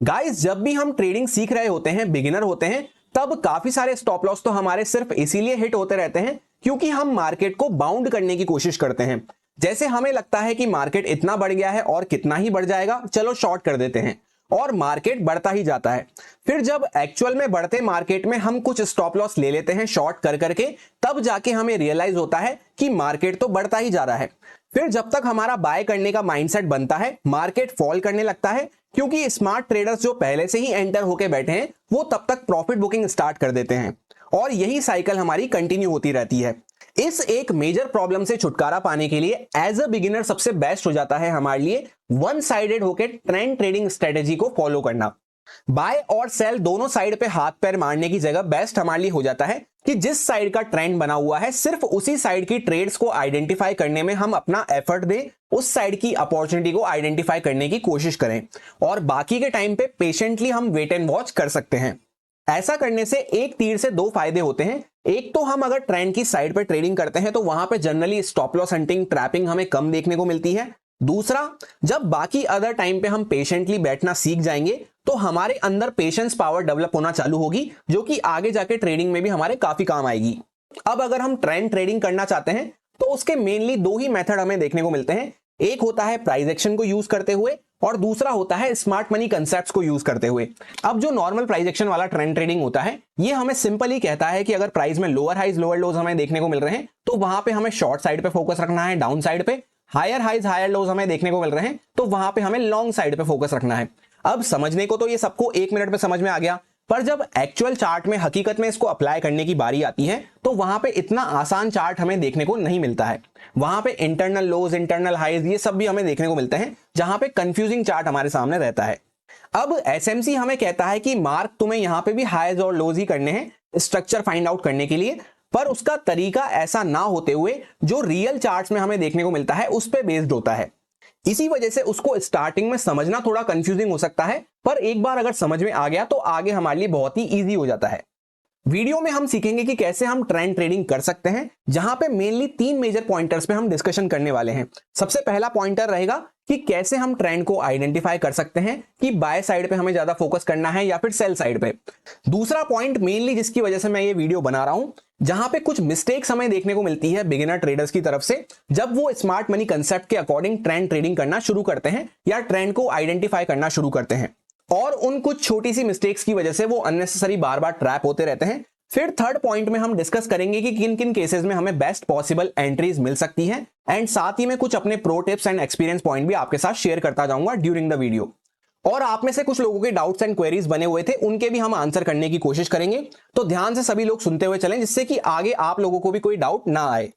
Guys, जब भी हम ट्रेडिंग सीख रहे होते हैं, बिगिनर होते हैं, तब काफी सारे स्टॉप लॉस तो हमारे सिर्फ इसीलिए हिट होते रहते हैं क्योंकि हम मार्केट को बाउंड करने की कोशिश करते हैं। जैसे हमें लगता है कि मार्केट इतना बढ़ गया है और कितना ही बढ़ जाएगा, चलो शॉर्ट कर देते हैं, और मार्केट बढ़ता ही जाता है। फिर जब एक्चुअल में बढ़ते मार्केट में हम कुछ स्टॉप लॉस ले लेते हैं शॉर्ट कर करके, तब जाके हमें रियलाइज होता है कि मार्केट तो बढ़ता ही जा रहा है। फिर जब तक हमारा बाय करने का माइंडसेट बनता है, मार्केट फॉल करने लगता है, क्योंकि स्मार्ट ट्रेडर्स जो पहले से ही एंटर होके बैठे हैं वो तब तक प्रॉफिट बुकिंग स्टार्ट कर देते हैं, और यही साइकिल हमारी कंटिन्यू होती रहती है। इस एक मेजर प्रॉब्लम से छुटकारा पाने के लिए एज अ बिगिनर सबसे बेस्ट हो जाता है हमारे लिए वन साइडेड होकर ट्रेंड ट्रेडिंग स्ट्रेटेजी को फॉलो करना। बाय और सेल दोनों साइड पे हाथ पैर मारने की जगह बेस्ट हमारे लिए हो जाता है कि जिस साइड का ट्रेंड बना हुआ है सिर्फ उसी साइड की ट्रेड्स को आइडेंटिफाई करने में हम अपना एफर्ट दें, उस साइड की अपॉर्चुनिटी को आइडेंटिफाई करने की कोशिश करें, और बाकी के टाइम पे पेशेंटली हम वेट एंड वॉच कर सकते हैं। ऐसा करने से एक तीर से दो फायदे होते हैं। एक तो हम अगर ट्रेंड की साइड पर ट्रेडिंग करते हैं तो वहां पे generally stop loss hunting, trapping हमें कम देखने को मिलती है। दूसरा, जब बाकी अदर टाइम पे हम पेशेंटली बैठना सीख जाएंगे तो हमारे अंदर पेशेंस पावर डेवलप होना चालू होगी, जो कि आगे जाके ट्रेडिंग में भी हमारे काफी काम आएगी। अब अगर हम ट्रेंड ट्रेडिंग करना चाहते हैं तो उसके मेनली दो ही मेथड हमें देखने को मिलते हैं। एक होता है प्राइस एक्शन को यूज करते हुए, और दूसरा होता है स्मार्ट मनी कंसेप्ट्स को यूज करते हुए। अब जो नॉर्मल प्राइस एक्शन वाला ट्रेंड ट्रेडिंग होता है, ये हमें सिंपल ही कहता है कि अगर प्राइस में लोअर हाइज लोअर लोज हमें देखने को मिल रहे हैं तो वहां पे हमें शॉर्ट साइड पे फोकस रखना है, डाउन साइड पे हायर हाइज हायर लोज हमें देखने को मिल रहे हैं तो वहां पे हमें लॉन्ग साइड पे फोकस रखना है। अब समझने को तो ये सबको 1 मिनट में समझ में आ गया, पर जब एक्चुअल चार्ट में हकीकत में इसको अप्लाई करने की बारी आती है तो वहां पे इतना आसान चार्ट हमें देखने को नहीं मिलता है। वहां पे इंटरनल लोज, इंटरनल हाइज, ये सब भी हमें देखने को मिलते हैं, जहां पे कंफ्यूजिंग चार्ट हमारे सामने रहता है। अब एसएमसी हमें कहता है कि मार्क तुम्हें यहां पे भी हाइज और लोज ही करने हैं स्ट्रक्चर फाइंड आउट करने के लिए, पर उसका तरीका ऐसा ना होते हुए जो रियल चार्ट्स में हमें देखने को मिलता है उस पे बेस्ड होता है। इसी वजह से उसको स्टार्टिंग में समझना थोड़ा कंफ्यूजिंग हो सकता है, पर एक बार अगर समझ में आ गया तो आगे हमारे लिए बहुत ही इजी हो जाता है। वीडियो में हम सीखेंगे कि कैसे हम ट्रेंड ट्रेडिंग कर सकते हैं, जहां पे मेनली 3 मेजर पॉइंटर्स पे हम डिस्कशन करने वाले हैं। सबसे पहला पॉइंटर रहेगा कि कैसे हम ट्रेंड को आइडेंटिफाई कर सकते हैं कि बाय साइड पे हमें ज्यादा फोकस करना है या फिर सेल साइड पे। दूसरा पॉइंट मेनली जिसकी वजह से मैं ये वीडियो बना रहा हूं, जहां पे कुछ मिस्टेक्स हमें देखने को मिलती है बिगिनर ट्रेडर्स की तरफ से जब वो स्मार्ट मनी कंसेप्ट के अकॉर्डिंग ट्रेंड ट्रेडिंग करना शुरू करते हैं या ट्रेंड को आइडेंटिफाई करना शुरू करते हैं, और उन कुछ छोटी सी मिस्टेक्स की वजह से वो अननेसेसरी बार बार ट्रैप होते रहते हैं। फिर थर्ड पॉइंट में हम डिस्कस करेंगे कि किन किन केसेस में हमें बेस्ट पॉसिबल एंट्रीज मिल सकती हैं, एंड साथ ही में कुछ अपने pro tips and experience point भी आपके साथ शेयर करता जाऊंगा ड्यूरिंग द वीडियो। और आप में से कुछ लोगों के डाउट्स एंड क्वेरीज बने हुए थे, उनके भी हम आंसर करने की कोशिश करेंगे, तो ध्यान से सभी लोग सुनते हुए चलें जिससे कि आगे आप लोगों को भी कोई डाउट ना आए।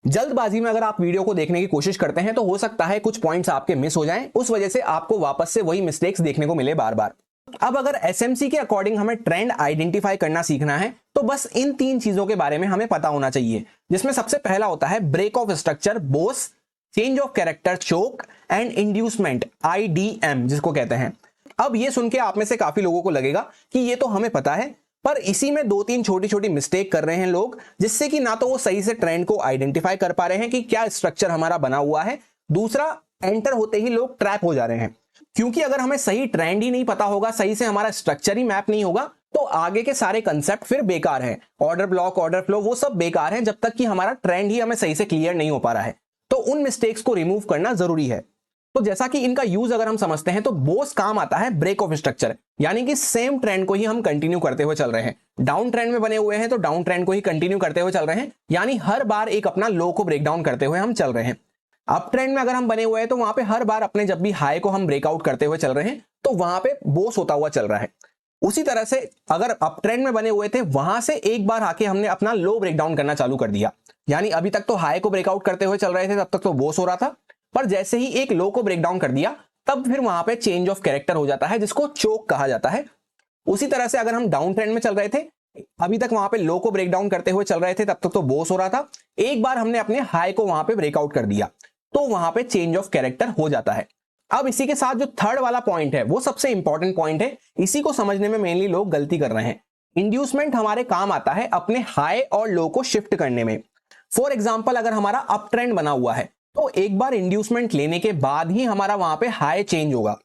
जल्दबाजी में अगर आप वीडियो को देखने की कोशिश करते हैं तो हो सकता है कुछ पॉइंट्स आपके मिस हो जाएं, उस वजह से आपको वापस से वही मिस्टेक्स देखने को मिले बार बार। अब अगर एसएमसी के अकॉर्डिंग हमें ट्रेंड आइडेंटिफाई करना सीखना है तो बस इन 3 चीजों के बारे में हमें पता होना चाहिए, जिसमें सबसे पहला होता है break of structure, BOS, change of character, CHoCH, and inducement, IDM जिसको कहते हैं। अब ये सुन के आप में से काफी लोगों को लगेगा कि ये तो हमें पता है, पर इसी में 2-3 छोटी छोटी मिस्टेक कर रहे हैं लोग, जिससे कि ना तो वो सही से ट्रेंड को आइडेंटिफाई कर पा रहे हैं कि क्या स्ट्रक्चर हमारा बना हुआ है। दूसरा, एंटर होते ही लोग ट्रैप हो जा रहे हैं, क्योंकि अगर हमें सही ट्रेंड ही नहीं पता होगा, सही से हमारा स्ट्रक्चर ही मैप नहीं होगा, तो आगे के सारे कंसेप्ट फिर बेकार हैं। ऑर्डर ब्लॉक, ऑर्डर फ्लो, वो सब बेकार हैं जब तक कि हमारा ट्रेंड ही हमें सही से क्लियर नहीं हो पा रहा है। तो उन मिस्टेक्स को रिमूव करना जरूरी है। तो जैसा कि इनका यूज अगर हम समझते हैं तो बोस काम आता है ब्रेक ऑफ स्ट्रक्चर, यानी कि सेम ट्रेंड को ही हम कंटिन्यू करते हुए चल रहे हैं। डाउन ट्रेंड में बने हुए हैं तो डाउन ट्रेंड को ही कंटिन्यू करते हुए चल रहे हैं, यानी हर बार एक अपना लो को ब्रेक डाउन करते हुए हम चल रहे हैं। अप ट्रेंड में अगर हम बने हुए हैं तो वहां पे हर बार अपने जब भी हाई को हम ब्रेकआउट करते हुए चल रहे हैं तो वहां पे बोस होता हुआ चल रहा है। उसी तरह से अगर अप ट्रेंड में बने हुए थे, वहां से एक बार आके हमने अपना लो ब्रेकडाउन करना चालू कर दिया, यानी अभी तक तो हाई को ब्रेकआउट करते हुए चल रहे थे, तब तक तो बोस हो रहा था, पर जैसे ही एक लो को ब्रेकडाउन कर दिया तब फिर वहां पे चेंज ऑफ कैरेक्टर हो जाता है, जिसको चोक कहा जाता है। उसी तरह से अगर हम डाउन ट्रेंड में चल रहे थे, अभी तक वहां पे लो को ब्रेकडाउन करते हुए चल रहे थे, तब तक तो बोस हो रहा था, एक बार हमने अपने हाई को वहां पे ब्रेकआउट कर दिया तो वहां पे चेंज ऑफ कैरेक्टर हो जाता है। अब इसी के साथ जो थर्ड वाला पॉइंट है वो सबसे इंपॉर्टेंट पॉइंट है, इसी को समझने में मेनली लोग गलती कर रहे हैं। इंड्यूसमेंट हमारे काम आता है अपने हाई और लो को शिफ्ट करने में। फॉर एग्जाम्पल, अगर हमारा अप ट्रेंड बना हुआ है तो एक बार इंड्यूसमेंट लेने के बाद ही हमारा वहां पे हाई चेंज होगा।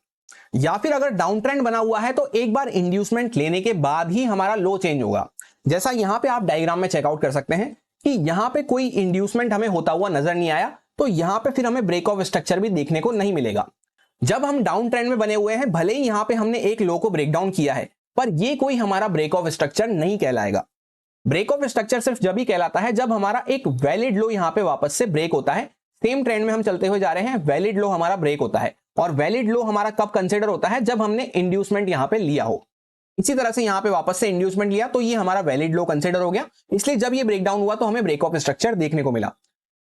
या फिर अगर डाउन ट्रेंड बना हुआ है तो एक बार इंड्यूसमेंट लेने के बाद ही हमारा लो चेंज होगा। जैसा यहां पे आप डायग्राम में चेकआउट कर सकते हैं कि यहां पे कोई इंड्यूसमेंट हमें होता हुआ नजर नहीं आया, तो यहां पे फिर हमें ब्रेक ऑफ स्ट्रक्चर भी देखने को नहीं मिलेगा। जब हम डाउन ट्रेंड में बने हुए हैं, भले ही यहां पे हमने एक लो को ब्रेक डाउन किया है, पर ये कोई हमारा ब्रेक ऑफ स्ट्रक्चर नहीं कहलाएगा। ब्रेक ऑफ स्ट्रक्चर सिर्फ जब ही कहलाता है जब हमारा एक वैलिड लो यहां पे वापस से ब्रेक होता है। सेम ट्रेंड में हम चलते हुए जा रहे हैं, वैलिड लो हमारा ब्रेक होता है, और वैलिड लो हमारा कब कंसीडर होता है, जब हमने इंड्यूसमेंट यहां पे लिया हो। इसी तरह से यहां पे वापस से इंड्यूसमेंट लिया तो ये हमारा वैलिड लो कंसीडर हो गया, इसलिए जब ये ब्रेकडाउन हुआ तो हमें ब्रेक ऑफ स्ट्रक्चर देखने को मिला।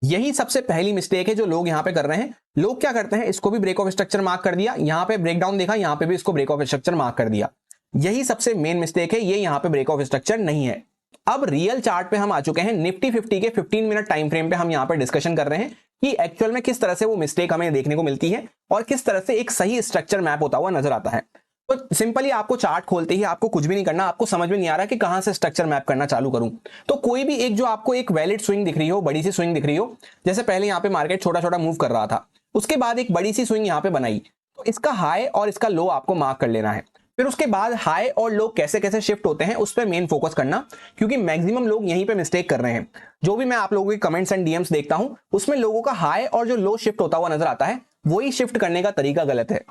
यही सबसे पहली मिस्टेक है जो लोग यहां पे कर रहे हैं। लोग क्या करते हैं, इसको भी ब्रेक ऑफ स्ट्रक्चर मार्क कर दिया, यहां पे ब्रेकडाउन देखा, यहां पे भी इसको ब्रेक ऑफ स्ट्रक्चर मार्क कर दिया। यही सबसे मेन मिस्टेक है, ये यहां पे ब्रेक ऑफ स्ट्रक्चर नहीं है। अब रियल चार्ट पे हम आ चुके हैं, निफ्टी 50 के 15 मिनट टाइम फ्रेम पे हम यहां पे डिस्कशन कर रहे हैं कि एक्चुअल में किस तरह से वो मिस्टेक हमें देखने को मिलती है और किस तरह से एक सही स्ट्रक्चर मैप होता हुआ नजर आता है। तो सिंपली आपको चार्ट खोलते ही आपको कुछ भी नहीं करना, आपको समझ में नहीं आ रहा कि कहां से स्ट्रक्चर मैप करना चालू करूं, तो कोई भी एक जो आपको एक वैलिड स्विंग दिख रही हो, बड़ी सी स्विंग दिख रही हो, जैसे पहले यहां पे मार्केट छोटा छोटा मूव कर रहा था, उसके बाद एक बड़ी सी स्विंग यहां पे बनाई, तो इसका हाई और इसका लो आपको मार्क कर लेना है। फिर उसके बाद हाई और लो कैसे कैसे शिफ्ट होते हैं उस पर मेन फोकस करना, क्योंकि मैक्सिमम लोग यहीं पे मिस्टेक कर रहे हैं। जो भी मैं आप लोगों के कमेंट्स एंड डीएम्स देखता हूं, उसमें लोगों का हाई और जो लो शिफ्ट होता हुआ नजर आता है, वही शिफ्ट करने का तरीका गलत है।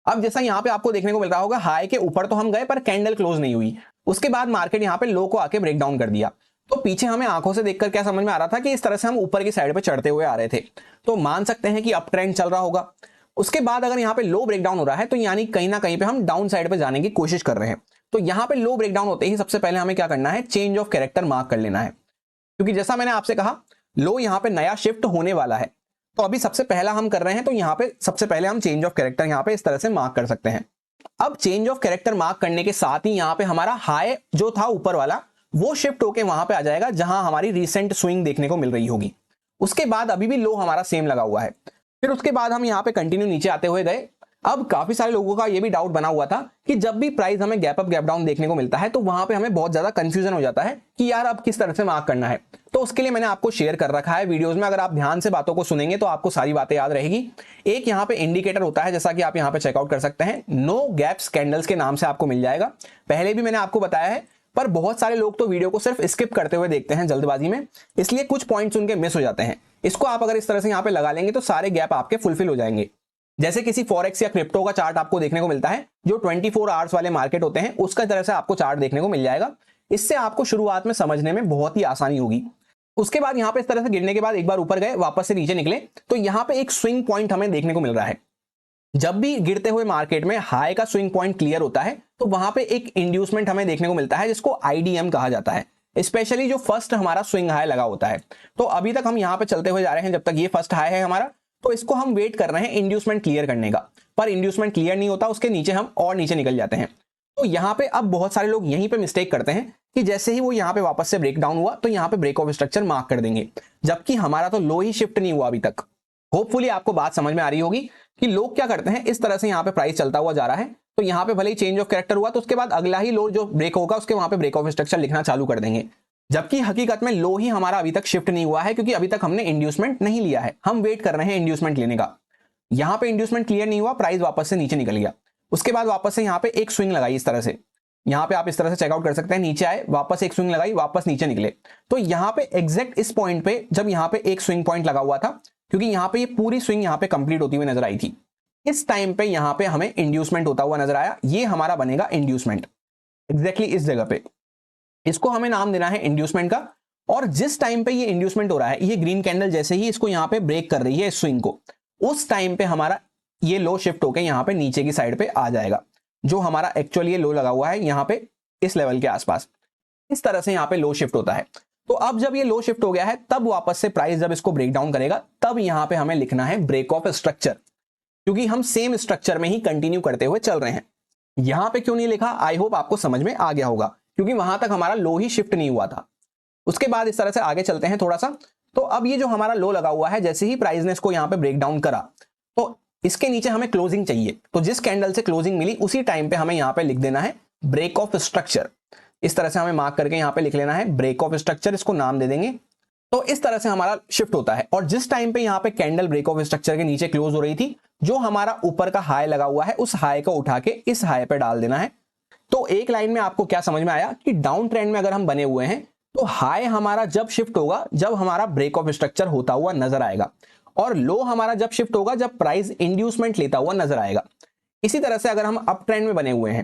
अब जैसा यहां पे आपको देखने को मिल रहा होगा, हाई के ऊपर तो हम गए पर कैंडल क्लोज नहीं हुई, उसके बाद मार्केट यहां पे लो को आके ब्रेक डाउन कर दिया। तो पीछे हमें आंखों से देखकर क्या समझ में आ रहा था कि इस तरह से हम ऊपर की साइड पे चढ़ते हुए आ रहे थे, तो मान सकते हैं कि अप ट्रेंड चल रहा होगा। उसके बाद अगर यहाँ पे लो ब्रेकडाउन हो रहा है तो यानी कहीं ना कहीं पे हम डाउन साइड पे जाने की कोशिश कर रहे हैं। तो यहाँ पे लो ब्रेकडाउन होते ही सबसे पहले हमें क्या करना है, चेंज ऑफ कैरेक्टर मार्क कर लेना है, क्योंकि जैसा मैंने आपसे कहा लो यहाँ पे नया शिफ्ट होने वाला है। तो अभी सबसे पहला हम कर रहे हैं, तो यहाँ पे सबसे पहले हम चेंज ऑफ कैरेक्टर यहाँ पे इस तरह से मार्क कर सकते हैं। अब चेंज ऑफ कैरेक्टर मार्क करने के साथ ही यहाँ पे हमारा हाई जो था ऊपर वाला, वो शिफ्ट होके वहां पे आ जाएगा जहां हमारी रिसेंट स्विंग देखने को मिल रही होगी। उसके बाद अभी भी लो हमारा सेम लगा हुआ है। फिर उसके बाद हम यहाँ पे कंटिन्यू नीचे आते हुए गए। अब काफी सारे लोगों का ये भी डाउट बना हुआ था कि जब भी प्राइस हमें गैप अप गैप डाउन देखने को मिलता है तो वहां पे हमें बहुत ज्यादा कंफ्यूजन हो जाता है कि यार अब किस तरह से मार्क करना है। तो उसके लिए मैंने आपको शेयर कर रखा है वीडियोस में, अगर आप ध्यान से बातों को सुनेंगे तो आपको सारी बातें याद रहेगी। एक यहाँ पे इंडिकेटर होता है, जैसा कि आप यहाँ पे चेकआउट कर सकते हैं, नो गैप्स कैंडल्स के नाम से आपको मिल जाएगा। पहले भी मैंने आपको बताया है, पर बहुत सारे लोग तो वीडियो को सिर्फ स्किप करते हुए देखते हैं जल्दबाजी में, इसलिए कुछ पॉइंट्स उनके मिस हो जाते हैं। इसको आप अगर इस तरह से यहाँ पे लगा लेंगे तो सारे गैप आपके फुलफिल हो जाएंगे। जैसे किसी फॉरेक्स या क्रिप्टो का चार्ट आपको देखने को मिलता है, जो 24 आवर्स वाले मार्केट होते हैं, उसका तरह से आपको चार्ट देखने को मिल जाएगा। इससे आपको शुरुआत में समझने में बहुत ही आसानी होगी। उसके बाद यहाँ पे इस तरह से गिरने के बाद एक बार ऊपर गए, वापस से नीचे निकले, तो यहाँ पे एक स्विंग पॉइंट हमें देखने को मिल रहा है। जब भी गिरते हुए मार्केट में हाई का स्विंग पॉइंट क्लियर होता है तो वहां पे एक इंड्यूसमेंट हमें देखने को मिलता है, जिसको आईडीएम कहा जाता है, स्पेशली जो फर्स्ट हमारा स्विंग हाई लगा होता है। तो अभी तक हम यहां पे चलते हुए जा रहे हैं, जब तक ये फर्स्ट हाई है हमारा, तो इसको हम वेट कर रहे हैं इंड्यूसमेंट क्लियर करने का, पर इंड्यूसमेंट क्लियर नहीं होता, उसके नीचे हम और नीचे निकल जाते हैं। तो यहाँ पे अब बहुत सारे लोग यहीं पे मिस्टेक करते हैं कि जैसे ही वो यहाँ पे वापस से ब्रेक डाउन हुआ तो यहाँ पे ब्रेक ऑफ स्ट्रक्चर मार्क कर देंगे, जबकि हमारा तो लो ही शिफ्ट नहीं हुआ अभी तक। होपफुली आपको बात समझ में आ रही होगी कि लोग क्या करते हैं, इस तरह से यहाँ पे प्राइस चलता हुआ जा रहा है, तो यहाँ पे भले ही चेंज ऑफ कैरेक्टर हुआ तो उसके बाद अगला ही लो जो ब्रेक होगा उसके वहां पे ब्रेक ऑफ स्ट्रक्चर लिखना चालू कर देंगे, जबकि हकीकत में लो ही हमारा अभी तक शिफ्ट नहीं हुआ है, क्योंकि अभी तक हमने इंड्यूसमेंट नहीं लिया है, हम वेट कर रहे हैं इंड्यूसमेंट लेने का। यहाँ पे इंड्यूसमेंट क्लियर नहीं हुआ, प्राइस वापस से नीचे निकल गया। उसके बाद वापस से यहाँ पे एक स्विंग लगाई इस तरह से, यहाँ पे आप इस तरह से चेकआउट कर सकते हैं, नीचे आए, वापस एक स्विंग लगाई, वापस नीचे निकले। तो यहाँ पे एग्जैक्ट इस पॉइंट पे जब यहाँ पे एक स्विंग पॉइंट लगा हुआ था, क्योंकि यहाँ पे ये पूरी स्विंग यहाँ पे कंप्लीट होती हुई नजर आई थी, इस टाइम पे यहाँ पे हमें इंड्यूसमेंट होता हुआ नजर आया, ये हमारा बनेगा इंड्यूसमेंट एग्जैक्टली इस जगह पे, इसको हमें नाम देना है इंड्यूसमेंट का। और जिस टाइम पे ये इंड्यूसमेंट हो रहा है, ये ग्रीन कैंडल जैसे ही इसको यहाँ पे ब्रेक कर रही है इस स्विंग को, उस टाइम पे हमारा ये लो शिफ्ट होकर यहाँ पे नीचे की साइड पे आ जाएगा, जो हमारा एक्चुअली ये लो लगा हुआ है यहाँ पे इस लेवल के आसपास, इस तरह से यहाँ पे लो शिफ्ट होता है। तो अब जब ये लो शिफ्ट हो गया है, तब वापस से प्राइस जब इसको ब्रेक डाउन करेगा, तब यहाँ पे हमें लिखना है ब्रेक ऑफ स्ट्रक्चर, क्योंकि हम सेम स्ट्रक्चर में ही कंटिन्यू करते हुए चल रहे हैं। यहां पे क्यों नहीं लिखा, आई होप आपको समझ में आ गया होगा, क्योंकि वहां तक हमारा लो ही शिफ्ट नहीं हुआ था। उसके बाद इस तरह से आगे चलते हैं थोड़ा सा। तो अब ये जो हमारा लो लगा हुआ है, जैसे ही प्राइस ने इसको यहाँ पे ब्रेक डाउन करा, तो इसके नीचे हमें क्लोजिंग चाहिए, तो जिस कैंडल से क्लोजिंग मिली उसी टाइम पे हमें यहाँ पे लिख देना है ब्रेक ऑफ स्ट्रक्चर। इस तरह से हमें मार्क करके यहाँ पे लिख लेना है ब्रेक ऑफ स्ट्रक्चर, इसको नाम दे देंगे तो इस तरह से हमारा शिफ्ट होता है। और जिस टाइम पे यहाँ पे कैंडल ब्रेक ऑफ स्ट्रक्चर के नीचे क्लोज हो रही थी, जो हमारा ऊपर का हाई लगा हुआ है उस हाई को उठा के इस हाई पे डाल देना है। तो एक लाइन में आपको क्या समझ में आया कि डाउन ट्रेंड में अगर हम बने हुए हैं तो हाई हमारा जब शिफ्ट होगा जब हमारा ब्रेक ऑफ स्ट्रक्चर होता हुआ नजर आएगा, और लो हमारा जब शिफ्ट होगा जब प्राइस इंड्यूसमेंट लेता हुआ नजर आएगा। इसी तरह से अगर हम अप ट्रेंड में बने हुए हैं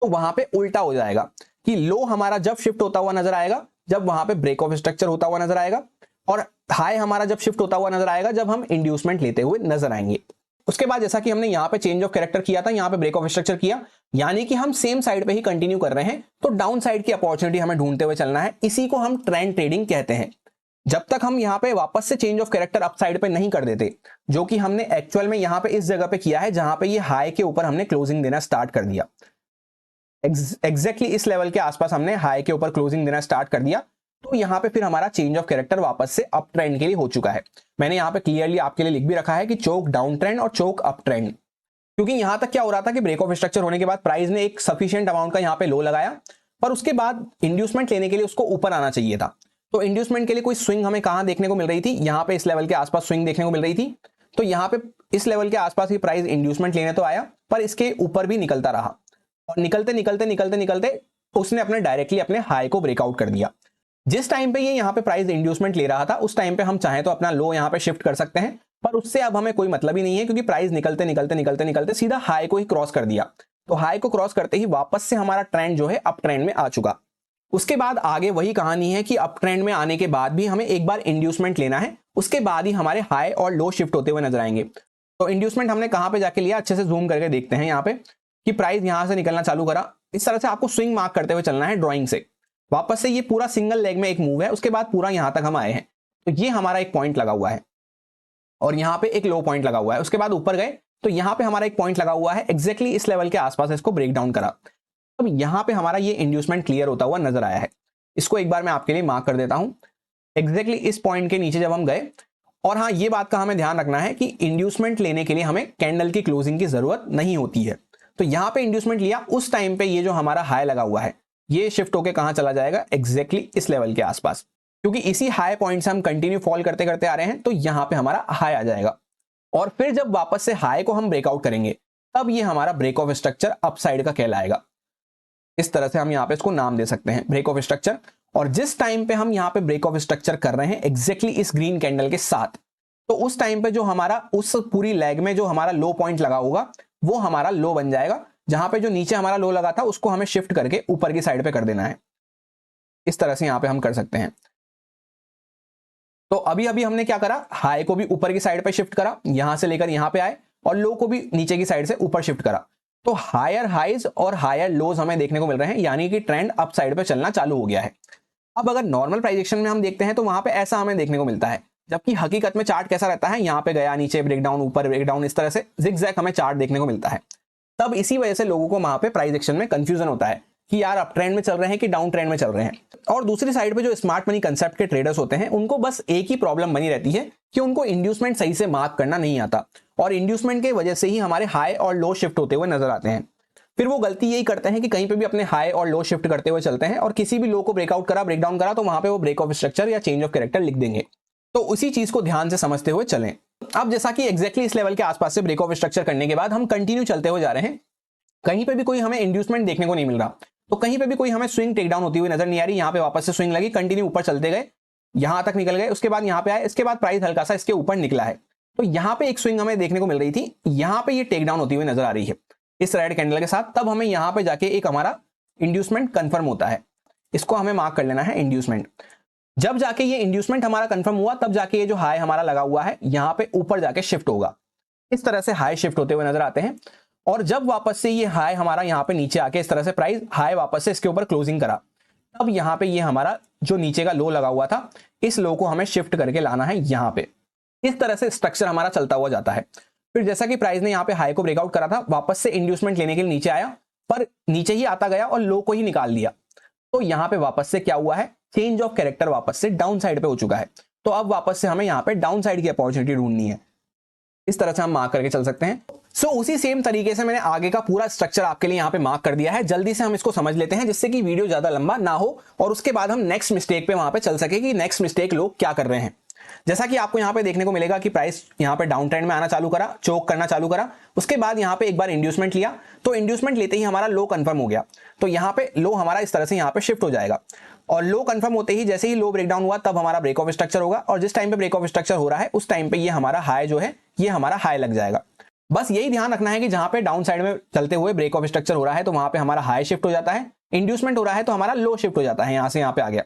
तो वहां पे उल्टा हो जाएगा कि लो हमारा जब शिफ्ट होता हुआ नजर आएगा जब वहां पे ब्रेक ऑफ स्ट्रक्चर होता हुआ नजर आएगा, और हाई हमारा जब शिफ्ट होता हुआ नजर आएगा जब हम इंड्यूसमेंट लेते हुए नजर आएंगे। उसके बाद जैसा कि हमने यहाँ पे चेंज ऑफ कैरेक्टर किया था, यहाँ पे ब्रेक ऑफ स्ट्रक्चर किया, यानी कि हम सेम साइड पे ही कंटिन्यू कर रहे हैं, तो डाउन साइड की अपॉर्चुनिटी हमें ढूंढते हुए चलना है। इसी को हम ट्रेंड ट्रेडिंग कहते हैं। जब तक हम यहाँ पे वापस से change of character up side पे नहीं कर देते, जो कि हमने एक्चुअल में यहाँ पे इस जगह पे किया है जहां पे ये हाई के ऊपर हमने क्लोजिंग देना स्टार्ट कर दिया, एग्जैक्टली इस लेवल के आसपास हमने हाई के ऊपर क्लोजिंग देना स्टार्ट कर दिया, तो यहाँ पे फिर हमारा चेंज ऑफ कैरेक्टर वापस से अप ट्रेंड के लिए हो चुका है। मैंने यहाँ पे क्लियरली आपके लिए लिख भी रखा है कि चोक डाउन ट्रेंड और चोक अप ट्रेंड, क्योंकि यहां तक क्या हो रहा था कि ब्रेक ऑफ स्ट्रक्चर होने के बाद प्राइस ने एक सफिशिएंट अमाउंट का यहाँ पे लो लगाया, पर उसके बाद इंड्यूसमेंट लेने के लिए उसको ऊपर आना चाहिए था। तो इंड्यूसमेंट के लिए कोई स्विंग हमें कहां देखने को मिल रही थी, यहाँ पे इस लेवल के आसपास स्विंग देखने को मिल रही थी। तो यहाँ पे इस लेवल के आसपास ही प्राइस इंड्यूसमेंट लेने तो आया, पर इसके ऊपर भी निकलता रहा, और निकलते निकलते निकलते निकलते उसने अपने डायरेक्टली अपने हाई को ब्रेकआउट कर दिया। जिस टाइम पे ये यहाँ पे प्राइस इंड्यूसमेंट ले रहा था उस टाइम पे हम चाहें तो अपना लो यहाँ पे शिफ्ट कर सकते हैं, पर उससे अब हमें कोई मतलब ही नहीं है, क्योंकि प्राइस निकलते निकलते निकलते निकलते सीधा हाई को ही क्रॉस कर दिया। तो हाई को क्रॉस करते ही वापस से हमारा ट्रेंड जो है अप ट्रेंड में आ चुका। उसके बाद आगे वही कहानी है कि अप ट्रेंड में आने के बाद भी हमें एक बार इंड्यूसमेंट लेना है, उसके बाद ही हमारे हाई और लो शिफ्ट होते हुए नजर आएंगे। तो इंड्यूसमेंट हमने कहां पे जाके लिया, अच्छे से जूम करके देखते हैं यहाँ पे कि प्राइस यहां से निकलना चालू करा। इस तरह से आपको स्विंग मार्क करते हुए चलना है ड्रॉइंग से। वापस से ये पूरा सिंगल लेग में एक मूव है, उसके बाद पूरा यहां तक हम आए हैं, तो ये हमारा एक पॉइंट लगा हुआ है और यहाँ पे एक लो पॉइंट लगा हुआ है। उसके बाद ऊपर गए तो यहाँ पे हमारा एक पॉइंट लगा हुआ है, एग्जैक्टली इस लेवल के आसपास इसको ब्रेक डाउन करा। अब यहाँ पे हमारा ये इंड्यूसमेंट क्लियर होता हुआ नजर आया है। इसको एक बार मैं आपके लिए मार्क कर देता हूं, एग्जैक्टली इस पॉइंट के नीचे जब हम गए। और हाँ, ये बात का हमें ध्यान रखना है कि इंड्यूसमेंट लेने के लिए हमें कैंडल की क्लोजिंग की जरूरत नहीं होती है। तो यहाँ पे इंड्यूसमेंट लिया, उस टाइम पे ये जो हमारा हाई लगा हुआ है ये शिफ्ट होकर कहां चला जाएगा, एग्जैक्टली इस लेवल के आसपास, क्योंकि इसी हाई पॉइंट से हम कंटिन्यू फॉल करते करते आ रहे हैं। तो यहां पे हमारा हाई आ जाएगा, और फिर जब वापस से हाई को हम ब्रेकआउट करेंगे तब ये हमारा break of structure upside का कहलाएगा। इस तरह से हम यहाँ पे इसको नाम दे सकते हैं, ब्रेक ऑफ स्ट्रक्चर। और जिस टाइम पे हम यहाँ पे ब्रेक ऑफ स्ट्रक्चर कर रहे हैं एग्जैक्टली इस ग्रीन कैंडल के साथ, तो उस टाइम पे जो हमारा उस पूरी लेग में जो हमारा लो पॉइंट लगा होगा वो हमारा लो बन जाएगा। जहां पे जो नीचे हमारा लो लगा था उसको हमें शिफ्ट करके ऊपर की साइड पे कर देना है। इस तरह से यहां पे हम कर सकते हैं। तो अभी अभी हमने क्या करा, हाई को भी ऊपर की साइड पे शिफ्ट करा, यहां से लेकर यहां पे आए, और लो को भी नीचे की साइड से ऊपर शिफ्ट करा। तो हायर हाइज और हायर लोज हमें देखने को मिल रहे हैं, यानी कि ट्रेंड अप साइड पे चलना चालू हो गया है। अब अगर नॉर्मल प्राइस एक्शन में हम देखते हैं तो वहां पे ऐसा हमें देखने को मिलता है, जबकि हकीकत में चार्ट कैसा रहता है, यहाँ पे गया, नीचे ब्रेकडाउन, ऊपर ब्रेकडाउन, इस तरह से जिगजैग हमें चार्ट देखने को मिलता है। तब इसी वजह से लोगों को वहां पे प्राइस एक्शन में कंफ्यूजन होता है कि यार अप ट्रेंड में चल रहे हैं कि डाउन ट्रेंड में चल रहे हैं। और दूसरी साइड पे जो स्मार्ट मनी कंसेप्ट के ट्रेडर्स होते हैं उनको बस एक ही प्रॉब्लम बनी रहती है कि उनको इंड्यूसमेंट सही से मार्क करना नहीं आता, और इंड्यूसमेंट की वजह से ही हमारे हाई और लो शिफ्ट होते हुए नजर आते हैं। फिर वो गलती यही करते हैं कि कहीं पे भी अपने हाई और लो शिफ्ट करते हुए चलते हैं, और किसी भी लो को ब्रेकआउट करा, ब्रेकडाउन करा, तो वहां पे वो ब्रेक ऑफ स्ट्रक्चर या चेंज ऑफ कैरेक्टर लिख देंगे। तो उसी चीज को ध्यान से समझते हुए चलें। अब जैसा कि एग्जैक्टली इस लेवल के आसपास से ब्रेक ऑफ स्ट्रक्चर करने के बाद हम कंटिन्यू चलते हुए जा रहे हैं, कहीं पे भी कोई हमें इंड्यूसमेंट देखने को नहीं मिल रहा, तो कहीं पे भी कोई हमें स्विंग टेक डाउन होती हुई नजर नहीं आ रही। यहाँ पे वापस से स्विंग लगी, कंटिन्यू ऊपर चलते गए, यहां तक निकल गए, उसके बाद यहाँ पे आए, इसके बाद प्राइस हल्का सा इसके ऊपर निकला है। तो यहाँ पे एक स्विंग हमें देखने को मिल रही थी, यहाँ पे ये टेक डाउन होती हुई नजर आ रही है इस रेड कैंडल के साथ। तब हमें यहाँ पे जाके एक हमारा इंड्यूसमेंट कंफर्म होता है, इसको हमें मार्क कर लेना है इंड्यूसमेंट। जब जाके ये इंड्यूसमेंट हमारा कंफर्म हुआ तब जाके ये जो हाई हमारा लगा हुआ है यहाँ पे ऊपर जाके शिफ्ट होगा। इस तरह से हाई शिफ्ट होते हुए नजर आते हैं। और जब वापस से ये हाई हमारा यहाँ पे नीचे आके इस तरह से प्राइस हाई वापस से इसके ऊपर क्लोजिंग करा, तब यहाँ पे ये हमारा जो नीचे का लो लगा हुआ था, इस लो को हमें शिफ्ट करके लाना है यहाँ पे। इस तरह से स्ट्रक्चर हमारा चलता हुआ जाता है। फिर जैसा कि प्राइस ने यहाँ पे हाई को ब्रेकआउट करा था, वापस से इंड्यूसमेंट लेने के लिए नीचे आया, पर नीचे ही आता गया और लो को ही निकाल लिया। तो यहाँ पे वापस से क्या हुआ है, चेंज ऑफ कैरेक्टर वापस से डाउन साइड पे हो चुका है। तो अब वापस से हमें यहाँ पे डाउन साइड की अपॉर्चुनिटी ढूंढनी है। इस तरह से हम मार्क करके चल सकते हैं। सो उसी सेम तरीके से मैंने आगे का पूरा स्ट्रक्चर आपके लिए यहाँ पे मार्क कर दिया है। जल्दी से हम इसको समझ लेते हैं जिससे कि वीडियो ज्यादा लंबा ना हो और उसके बाद हम नेक्स्ट मिस्टेक पे वहां पे चल सके कि नेक्स्ट मिस्टेक लोग क्या कर रहे हैं। जैसा कि आपको यहाँ पे देखने को मिलेगा कि प्राइस यहाँ पे डाउन ट्रेंड में आना चालू करा, चोक करना चालू करा, उसके बाद यहाँ पे एक बार इंड्यूसमेंट लिया, तो इंड्यूसमेंट लेते ही हमारा लो कंफर्म हो गया, तो यहाँ पे लो हमारा इस तरह से यहाँ पे शिफ्ट हो जाएगा और लो कंफर्म होते ही जैसे ही लो ब्रेकडाउन हुआ तब हमारा ब्रेक ऑफ स्ट्रक्चर होगा और जिस टाइम पे ब्रेक ऑफ स्ट्रक्चर हो रहा है उस टाइम पे ये हमारा हाई जो है ये हमारा हाई लग जाएगा। बस यही ध्यान रखना है कि जहां पे डाउन साइड में चलते हुए ब्रेक ऑफ स्ट्रक्चर हो रहा है तो वहां पे हमारा हाई शिफ्ट हो जाता है, इंड्यूसमेंट हो रहा है तो हमारा लो शिफ्ट हो जाता है, यहां से यहां पे आ गया।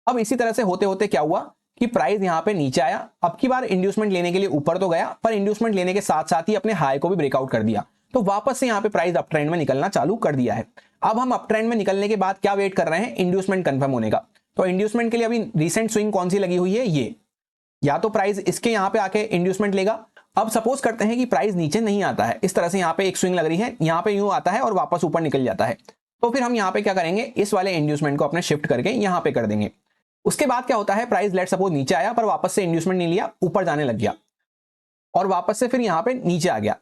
अब इसी तरह से होते होते क्या हुआ कि प्राइस यहां पे नीचे आया, अब की बार इंड्यूसमेंट लेने के लिए ऊपर तो गया पर इंड्यूसमेंट लेने के साथ साथ ही अपने हाई को भी ब्रेकआउट कर दिया, तो वापस से यहाँ पे प्राइस अप ट्रेंड में निकलना चालू कर दिया है। अब हम अप ट्रेंड में निकलने के बाद क्या वेट कर रहे हैं, इंड्यूसमेंट कंफर्म होने का। तो इंड्यूसमेंट के लिए अभी रिसेंट स्विंग कौन सी लगी हुई है, ये या तो प्राइस इसके यहाँ पे आके इंड्यूसमेंट लेगा। अब सपोज करते हैं कि प्राइस नीचे नहीं आता है, इस तरह से यहाँ पे एक स्विंग लग रही है, यहाँ पे यूं आता है और वापस ऊपर निकल जाता है, तो फिर हम यहाँ पे क्या करेंगे, इस वाले इंड्यूसमेंट को अपने शिफ्ट करके यहाँ पे कर देंगे। उसके बाद क्या होता है, प्राइस लेट सपोज नीचे आया पर वापस से इंड्यूसमेंट नहीं लिया, ऊपर जाने लग गया और वापस से फिर यहाँ पे नीचे आ गया,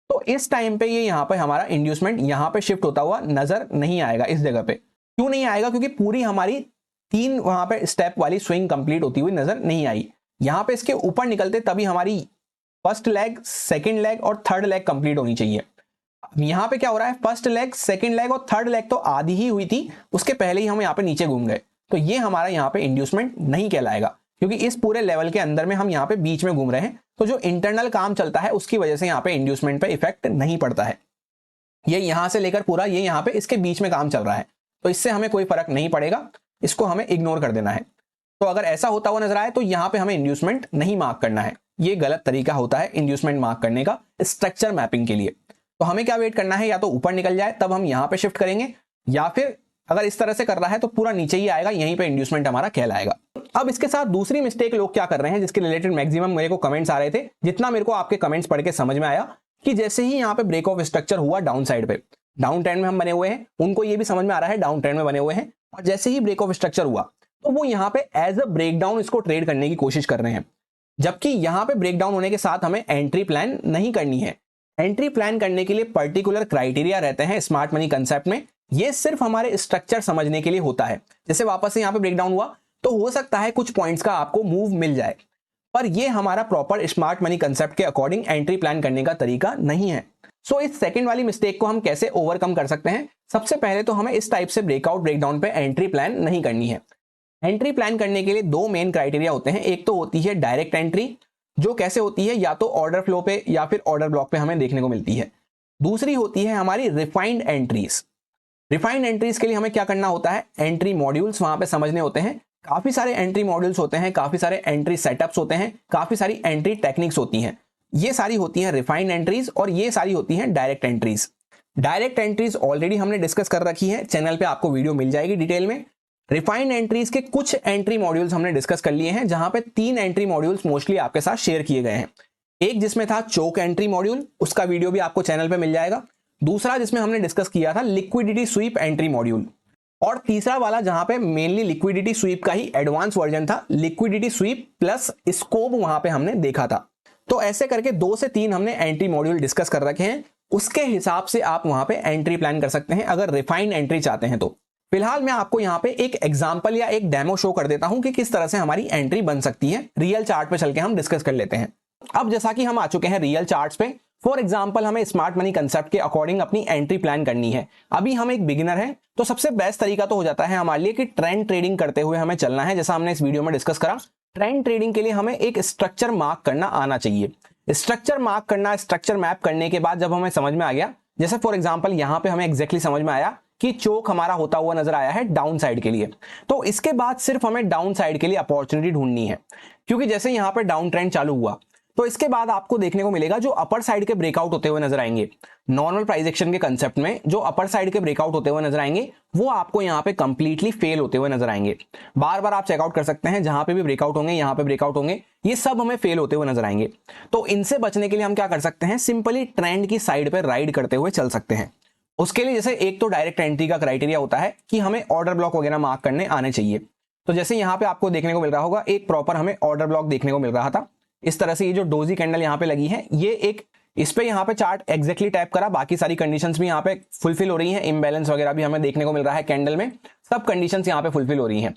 तो इस टाइम पे ये यहाँ पे हमारा इंड्यूसमेंट यहाँ पे शिफ्ट होता हुआ नजर नहीं आएगा। इस जगह पे क्यों नहीं आएगा, क्योंकि पूरी हमारी 3 वहां पे स्टेप वाली स्विंग कंप्लीट होती हुई नजर नहीं आई। यहाँ पे इसके ऊपर निकलते तभी हमारी फर्स्ट लेग, सेकंड लेग और थर्ड लेग कंप्लीट होनी चाहिए। यहाँ पे क्या हो रहा है, फर्स्ट लेग, सेकंड लेग और थर्ड लेग तो आधी ही हुई थी, उसके पहले ही हम यहाँ पे नीचे घूम गए, तो ये हमारा यहाँ पे इंड्यूसमेंट नहीं कहलाएगा, क्योंकि इस पूरे लेवल के अंदर में हम यहाँ पे बीच में घूम रहे हैं, तो जो इंटरनल काम चलता है उसकी वजह से यहाँ पे इंड्यूसमेंट पे इफेक्ट नहीं पड़ता है। ये यहाँ से लेकर पूरा ये यहाँ पे इसके बीच में काम चल रहा है, तो इससे हमें कोई फर्क नहीं पड़ेगा, इसको हमें इग्नोर कर देना है। तो अगर ऐसा होता हुआ नजर आए तो यहाँ पे हमें इंड्यूसमेंट नहीं मार्क करना है, ये गलत तरीका होता है इंड्यूसमेंट मार्क करने का स्ट्रक्चर मैपिंग के लिए। तो हमें क्या वेट करना है, या तो ऊपर निकल जाए तब हम यहाँ पे शिफ्ट करेंगे, या फिर अगर इस तरह से कर रहा है तो पूरा नीचे ही आएगा, यहीं पे इंड्यूसमेंट हमारा कहलाएगा। अब इसके साथ दूसरी मिस्टेक लोग क्या कर रहे हैं, जिसके रिलेटेड मैक्सिमम मेरे को कमेंट्स आ रहे थे, जितना मेरे को आपके कमेंट्स पढ़ के समझ में आया कि जैसे ही यहाँ पे ब्रेक ऑफ स्ट्रक्चर हुआ डाउन साइड पे, डाउन ट्रेंड में हम बने हुए हैं, उनको ये भी समझ में आ रहा है डाउन ट्रेंड में बने हुए हैं, और जैसे ही ब्रेक ऑफ स्ट्रक्चर हुआ तो वो यहाँ पे एज अ ब्रेकडाउन इसको ट्रेड करने की कोशिश कर रहे हैं, जबकि यहाँ पे ब्रेकडाउन होने के साथ हमें एंट्री प्लान नहीं करनी है। एंट्री प्लान करने के लिए पर्टिकुलर क्राइटेरिया रहते हैं स्मार्ट मनी कंसेप्ट में, ये सिर्फ हमारे स्ट्रक्चर समझने के लिए होता है। जैसे वापस से यहाँ पे ब्रेकडाउन हुआ तो हो सकता है कुछ पॉइंट्स का आपको मूव मिल जाए, पर ये हमारा प्रॉपर स्मार्ट मनी कंसेप्ट के अकॉर्डिंग एंट्री प्लान करने का तरीका नहीं है। सो इस सेकंड वाली मिस्टेक को हम कैसे ओवरकम कर सकते हैं, सबसे पहले तो हमें इस टाइप से ब्रेकआउट ब्रेकडाउन पे एंट्री प्लान नहीं करनी है। एंट्री प्लान करने के लिए 2 मेन क्राइटेरिया होते हैं, एक तो होती है डायरेक्ट एंट्री, जो कैसे होती है या तो ऑर्डर फ्लो पे या फिर ऑर्डर ब्लॉक पे हमें देखने को मिलती है। दूसरी होती है हमारी रिफाइंड एंट्रीज। रिफाइंड एंट्रीज के लिए हमें क्या करना होता है, एंट्री मॉड्यूल्स वहां पे समझने होते हैं, काफी सारे एंट्री मॉड्यूल्स होते हैं, काफी सारे एंट्री सेटअप्स होते हैं, काफी सारी एंट्री टेक्निक्स होती हैं, ये सारी होती हैं रिफाइंड एंट्रीज और ये सारी होती हैं direct entries. Direct entries already हमने डिस्कस कर रखी है, चैनल पे आपको वीडियो मिल जाएगी डिटेल में। रिफाइंड एंट्रीज के कुछ एंट्री मॉड्यूल्स हमने डिस्कस कर लिए हैं, जहां पे 3 एंट्री मॉड्यूल्स मोस्टली आपके साथ शेयर किए गए हैं। एक जिसमें था चोक एंट्री मॉड्यूल, उसका वीडियो भी आपको चैनल पे मिल जाएगा। दूसरा जिसमें हमने डिस्कस किया था लिक्विडिटी स्वीप एंट्री मॉड्यूल, और तीसरा वाला जहां पे मेनली लिक्विडिटी स्वीप का ही एडवांस वर्जन था, लिक्विडिटी स्वीप प्लस स्कोप वहां पे हमने देखा था। तो ऐसे करके 2 से 3 हमने एंट्री मॉड्यूल डिस्कस कर रखे हैं, उसके हिसाब से आप वहां पे एंट्री प्लान कर सकते हैं अगर रिफाइंड एंट्री चाहते हैं तो। फिलहाल मैं आपको यहाँ पे एक एग्जांपल या एक डेमो शो कर देता हूं कि किस तरह से हमारी एंट्री बन सकती है। रियल चार्ट पे चल के हम डिस्कस कर लेते हैं। अब जैसा कि हम आ चुके हैं रियल चार्ट्स पे, फॉर एग्जांपल हमें स्मार्ट मनी कंसेप्ट के अकॉर्डिंग अपनी एंट्री प्लान करनी है। अभी हम एक बिगिनर हैं, तो सबसे बेस्ट तरीका तो हो जाता है हमारे लिए कि ट्रेंड ट्रेडिंग करते हुए हमें चलना है। जैसा हमने इस वीडियो में डिस्कस करा, ट्रेंड ट्रेडिंग के लिए हमें एक स्ट्रक्चर मार्क करना आना चाहिए। स्ट्रक्चर मार्क करना, स्ट्रक्चर मैप करने के बाद जब हमें समझ में आ गया, जैसे फॉर एग्जांपल यहाँ पे हमें एग्जैक्टली समझ में आया कि चोक हमारा होता हुआ नजर आया है डाउन साइड के लिए, तो इसके बाद सिर्फ हमें डाउन साइड के लिए अपॉर्चुनिटी ढूंढनी है, क्योंकि जैसे यहाँ पे डाउन ट्रेंड चालू हुआ तो इसके बाद आपको देखने को मिलेगा जो अपर साइड के ब्रेकआउट होते हुए नजर आएंगे। नॉर्मल प्राइस एक्शन के कंसेप्ट में जो अपर साइड के ब्रेकआउट होते हुए नजर आएंगे वो आपको यहाँ पे कंप्लीटली फेल होते हुए नजर आएंगे। बार बार आप चेकआउट कर सकते हैं, जहां पे भी ब्रेकआउट होंगे, यहाँ पे ब्रेकआउट होंगे, ये सब हमें फेल होते हुए नजर आएंगे। तो इनसे बचने के लिए हम क्या कर सकते हैं, सिंपली ट्रेंड की साइड पर राइड करते हुए चल सकते हैं। उसके लिए जैसे एक तो डायरेक्ट एंट्री का क्राइटेरिया होता है कि हमें ऑर्डर ब्लॉक वगैरह मार्क करने आने चाहिए। तो जैसे यहाँ पे आपको देखने को मिल रहा होगा, एक प्रॉपर हमें ऑर्डर ब्लॉक देखने को मिल रहा था। इस तरह से ये जो डोजी कैंडल यहाँ पे लगी है, ये एक इस पे यहाँ पे चार्ट एग्जैक्टली टैप करा, बाकी सारी कंडीशंस भी यहाँ पे फुलफिल हो रही हैं, इम्बैलेंस वगैरह भी हमें देखने को मिल रहा है कैंडल में, सब कंडीशंस यहाँ पे फुलफिल हो रही हैं।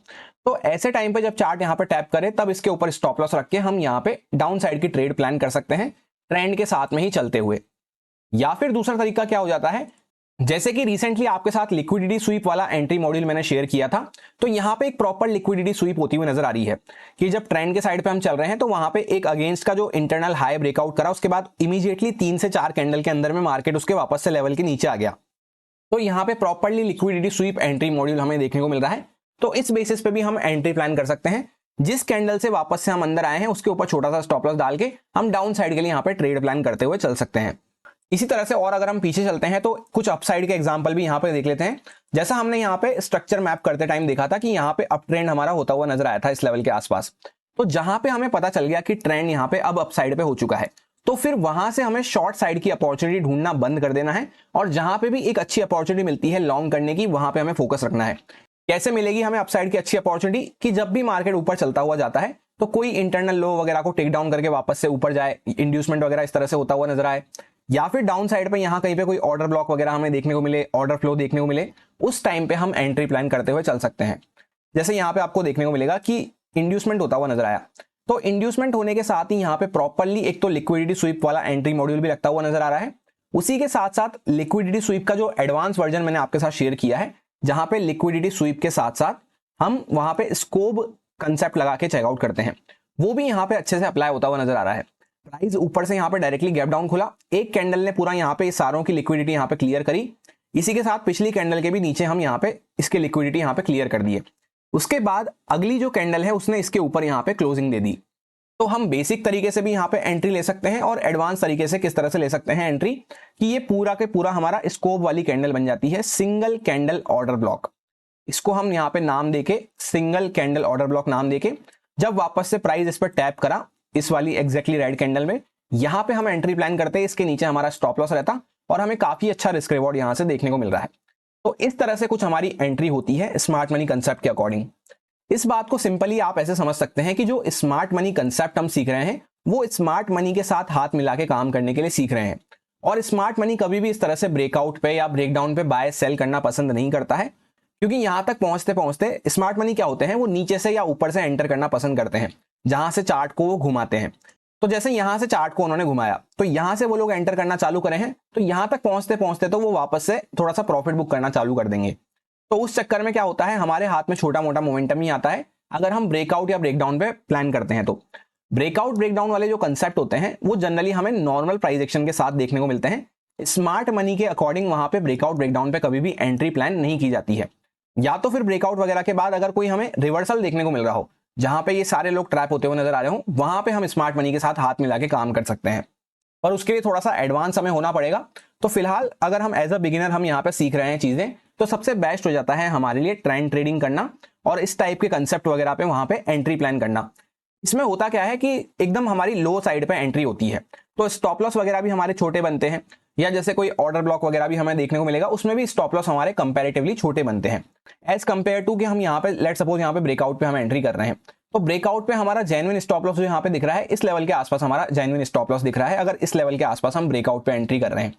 तो ऐसे टाइम पे जब चार्ट यहाँ पे टैप करे तब इसके ऊपर स्टॉप लॉस रख के हम यहाँ पे डाउन साइड की ट्रेड प्लान कर सकते हैं ट्रेंड के साथ में ही चलते हुए। या फिर दूसरा तरीका क्या हो जाता है, जैसे कि रिसेंटली आपके साथ लिक्विडिटी स्वीप वाला एंट्री मॉड्यूल मैंने शेयर किया था, तो यहां पे एक प्रॉपर लिक्विडिटी स्वीप होती हुई नजर आ रही है कि जब ट्रेंड के साइड पे हम चल रहे हैं तो वहां पे एक अगेंस्ट का जो इंटरनल हाई ब्रेकआउट करा, उसके बाद इमीडिएटली 3 से 4 कैंडल के अंदर में मार्केट उसके वापस से लेवल के नीचे आ गया। तो यहाँ पे properly liquidity SVEEP entry module हमें देखने को मिल रहा है। तो इस बेसिस पे भी हम एंट्री प्लान कर सकते हैं, जिस कैंडल से वापस से हम अंदर आए हैं उसके ऊपर छोटा सा स्टॉप लॉस डाल के हम डाउन साइड के लिए यहाँ पे ट्रेड प्लान करते हुए चल सकते हैं। इसी तरह से और अगर हम पीछे चलते हैं तो कुछ अपसाइड के एग्जांपल भी यहाँ पे देख लेते हैं। जैसा हमने यहाँ पे स्ट्रक्चर मैप करते टाइम देखा था कि यहाँ पे अप ट्रेंड हमारा होता हुआ नजर आया था इस लेवल के आसपास, तो जहां पे हमें पता चल गया कि ट्रेंड यहाँ पे अब अपसाइड पे हो चुका है, तो फिर वहां से हमें शॉर्ट साइड की अपॉर्चुनिटी ढूंढना बंद कर देना है और जहां पे भी एक अच्छी अपॉर्चुनिटी मिलती है लॉन्ग करने की, वहां पे हमें फोकस रखना है। कैसे मिलेगी हमें अपसाइड की अच्छी अपॉर्चुनिटी, कि जब भी मार्केट ऊपर चलता हुआ जाता है तो कोई इंटरनल लो वगैरह को टेक डाउन करके वापस से ऊपर जाए, इंड्यूसमेंट वगैरह इस तरह से होता हुआ नजर आए, या फिर डाउन साइड पे यहाँ कहीं पे कोई ऑर्डर ब्लॉक वगैरह हमें देखने को मिले, ऑर्डर फ्लो देखने को मिले, उस टाइम पे हम एंट्री प्लान करते हुए चल सकते हैं। जैसे यहाँ पे आपको देखने को मिलेगा कि इंड्यूसमेंट होता हुआ नजर आया, तो इंड्यूसमेंट होने के साथ ही यहाँ पे प्रॉपरली एक तो लिक्विडिटी स्वीप वाला एंट्री मॉड्यूल भी लगता हुआ नजर आ रहा है। उसी के साथ साथ लिक्विडिटी स्वीप का जो एडवांस वर्जन मैंने आपके साथ शेयर किया है, जहां पे लिक्विडिटी स्वीप के साथ साथ हम वहां पे स्कोप कंसेप्ट लगा के चेकआउट करते हैं, वो भी यहाँ पे अच्छे से अप्लाई होता हुआ नजर आ रहा है। प्राइस ऊपर से यहाँ पे डायरेक्टली गैप डाउन खुला, एक कैंडल ने पूरा यहाँ पे सारों की लिक्विडिटी यहाँ पे क्लियर करी, इसी के साथ पिछली कैंडल के भी नीचे हम यहाँ पे इसके लिक्विडिटी यहाँ पे क्लियर कर दिए। उसके बाद अगली जो कैंडल है उसने इसके ऊपर यहाँ पे क्लोजिंग दे दी। तो हम बेसिक तरीके से भी यहाँ पे एंट्री ले सकते हैं और एडवांस तरीके से किस तरह से ले सकते हैं एंट्री, कि ये पूरा के पूरा हमारा स्कोप वाली कैंडल बन जाती है, सिंगल कैंडल ऑर्डर ब्लॉक। इसको हम यहाँ पे नाम देके सिंगल कैंडल ऑर्डर ब्लॉक नाम देके, जब वापस से प्राइस इस पर टैप करा इस वाली एग्जैक्टली रेड कैंडल में, यहाँ पे हम एंट्री प्लान करते हैं, इसके नीचे हमारा स्टॉप लॉस रहता और हमें काफी अच्छा रिस्क रिवॉर्ड यहाँ से देखने को मिल रहा है। तो इस तरह से कुछ हमारी एंट्री होती है स्मार्ट मनी कंसेप्ट के अकॉर्डिंग। इस बात को सिंपली आप ऐसे समझ सकते हैं कि जो स्मार्ट मनी कंसेप्ट हम सीख रहे हैं वो स्मार्ट मनी के साथ हाथ मिला के काम करने के लिए सीख रहे हैं। और स्मार्ट मनी कभी भी इस तरह से ब्रेकआउट पे या ब्रेकडाउन पे बाय सेल करना पसंद नहीं करता है, क्योंकि यहां तक पहुंचते पहुंचते स्मार्ट मनी क्या होते हैं, वो नीचे से या ऊपर से एंटर करना पसंद करते हैं, जहां से चार्ट को वो घुमाते हैं। तो जैसे यहां से चार्ट को उन्होंने घुमाया तो यहां से वो लोग एंटर करना चालू करे हैं, तो यहां तक पहुंचते पहुंचते तो वो वापस से थोड़ा सा प्रॉफिट बुक करना चालू कर देंगे। तो उस चक्कर में क्या होता है, हमारे हाथ में छोटा मोटा मोमेंटम ही आता है अगर हम ब्रेकआउट या ब्रेकडाउन पे प्लान करते हैं। तो ब्रेकआउट ब्रेकडाउन वाले जो कंसेप्ट होते हैं वो जनरली हमें नॉर्मल प्राइस एक्शन के साथ देखने को मिलते हैं। स्मार्ट मनी के अकॉर्डिंग वहां पे ब्रेकआउट ब्रेकडाउन पे कभी भी एंट्री प्लान नहीं की जाती है। या तो फिर ब्रेकआउट वगैरह के बाद अगर कोई हमें रिवर्सल देखने को मिल रहा हो, जहां पे ये सारे लोग ट्रैप होते हुए नजर आ रहे हो, वहां पे हम स्मार्ट मनी के साथ हाथ मिला के काम कर सकते हैं। और उसके लिए थोड़ा सा एडवांस हमें होना पड़ेगा। तो फिलहाल अगर हम एज अ बिगिनर हम यहाँ पे सीख रहे हैं चीजें, तो सबसे बेस्ट हो जाता है हमारे लिए ट्रेंड ट्रेडिंग करना और इस टाइप के कंसेप्ट वगैरह पे वहां पे एंट्री प्लान करना। इसमें होता क्या है कि एकदम हमारी लो साइड पे एंट्री होती है, तो स्टॉप लॉस वगैरह भी हमारे छोटे बनते हैं, या जैसे कोई ऑर्डर ब्लॉक वगैरह भी हमें देखने को मिलेगा, उसमें भी स्टॉप लॉस हमारे कंपैरेटिवली छोटे बनते हैं एज कंपेयर टू कि हम यहाँ पे लेट सपोज यहाँ पे ब्रेकआउट पे हम एंट्री कर रहे हैं, तो ब्रेकआउट पे हमारा जेन्युइन स्टॉप लॉस जो यहाँ पे दिख रहा है, इस लेवल के आसपास हमारा जेन्युइन स्टॉप लॉस दिख रहा है अगर इस लेवल के आसपास हम ब्रेकआउट पे एंट्री कर रहे हैं।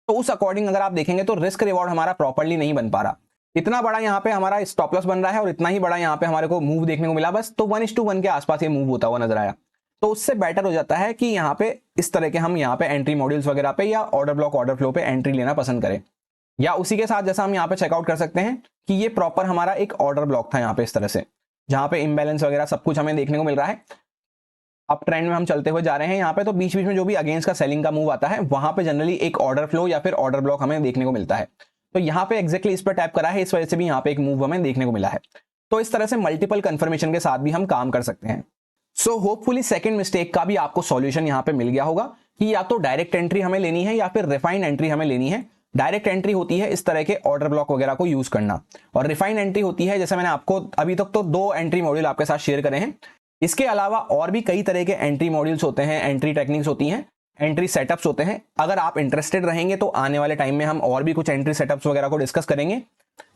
तो उस अकॉर्डिंग अगर आप देखेंगे तो रिस्क रिवॉर्ड हमारा प्रॉपर्ली नहीं बन पा रहा। इतना बड़ा यहाँ पे हमारा स्टॉप लॉस बन रहा है और इतना ही बड़ा यहाँ पे हमारे को मूव देखने को मिला बस, तो 1:1 के आसपास ये मूव होता हुआ नजर आया। तो उससे बेटर हो जाता है कि यहाँ पे इस तरह के हम यहाँ पे एंट्री मॉड्यूल्स वगैरह पे या ऑर्डर ब्लॉक ऑर्डर फ्लो पे एंट्री लेना पसंद करें। या उसी के साथ जैसा हम यहाँ पे चेकआउट कर सकते हैं कि ये प्रॉपर हमारा एक ऑर्डर ब्लॉक था यहाँ पे इस तरह से, जहां पे इम्बैलेंस वगैरह सब कुछ हमें देखने को मिल रहा है। अब ट्रेंड में हम चलते हुए जा रहे हैं यहाँ पे, तो बीच बीच में जो भी अगेंस्ट का सेलिंग का मूव आता है वहां पे जनरली एक ऑर्डर फ्लो या फिर ऑर्डर ब्लॉक हमें देखने को मिलता है। तो यहाँ पे एग्जैक्टली इस पर टैप करा है, इस वजह से भी यहाँ पे एक मूव हमें देखने को मिला है। तो इस तरह से मल्टीपल कंफर्मेशन के साथ भी हम काम कर सकते हैं। सो होपफुली सेकंड मिस्टेक का भी आपको सॉल्यूशन यहाँ पे मिल गया होगा कि या तो डायरेक्ट एंट्री हमें लेनी है या फिर रिफाइंड एंट्री हमें लेनी है। डायरेक्ट एंट्री होती है इस तरह के ऑर्डर ब्लॉक वगैरह को यूज करना, और रिफाइंड एंट्री होती है जैसे मैंने आपको अभी तक तो 2 एंट्री मॉड्यूल आपके साथ शेयर करे हैं। इसके अलावा और भी कई तरह के एंट्री मॉड्यूल्स होते हैं, एंट्री टेक्निक्स होती हैं, एंट्री सेटअप्स होते हैं। अगर आप इंटरेस्टेड रहेंगे तो आने वाले टाइम में हम और भी कुछ एंट्री सेटअप्स वगैरह को डिस्कस करेंगे।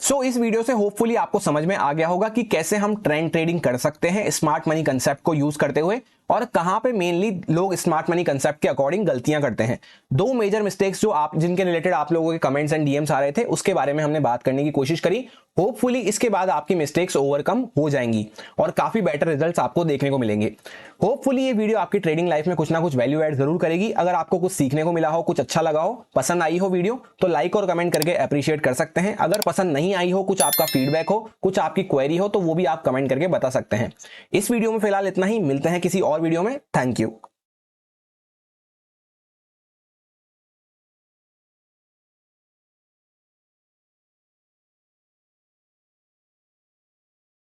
सो इस वीडियो से होपफुली आपको समझ में आ गया होगा कि कैसे हम ट्रेंड ट्रेडिंग कर सकते हैं स्मार्ट मनी कंसेप्ट को यूज करते हुए, और कहां पे मेनली लोग स्मार्ट मनी कंसेप्ट के अकॉर्डिंग गलतियां करते हैं। दो मेजर मिस्टेक्स जो आप जिनके रिलेटेड आप लोगों के कमेंट्स एंड डीएम्स आ रहे थे, उसके बारे में हमने बात करने की कोशिश करी। होपफुली इसके बाद आपकी मिस्टेक्स ओवरकम हो जाएंगी और काफी बेटर रिजल्ट्स आपको देखने को मिलेंगे। होपफुली ये वीडियो आपकी ट्रेडिंग लाइफ में कुछ ना कुछ वैल्यू ऐड जरूर करेगी। अगर आपको कुछ सीखने को मिला हो, कुछ अच्छा लगा हो, पसंद आई हो वीडियो, तो लाइक और कमेंट करके अप्रिशिएट कर सकते हैं। अगर पसंद नहीं आई हो, कुछ आपका फीडबैक हो, कुछ आपकी क्वेरी हो, तो वो भी आप कमेंट करके बता सकते हैं। इस वीडियो में फिलहाल इतना ही, मिलते हैं किसी और वीडियो में। Thank you.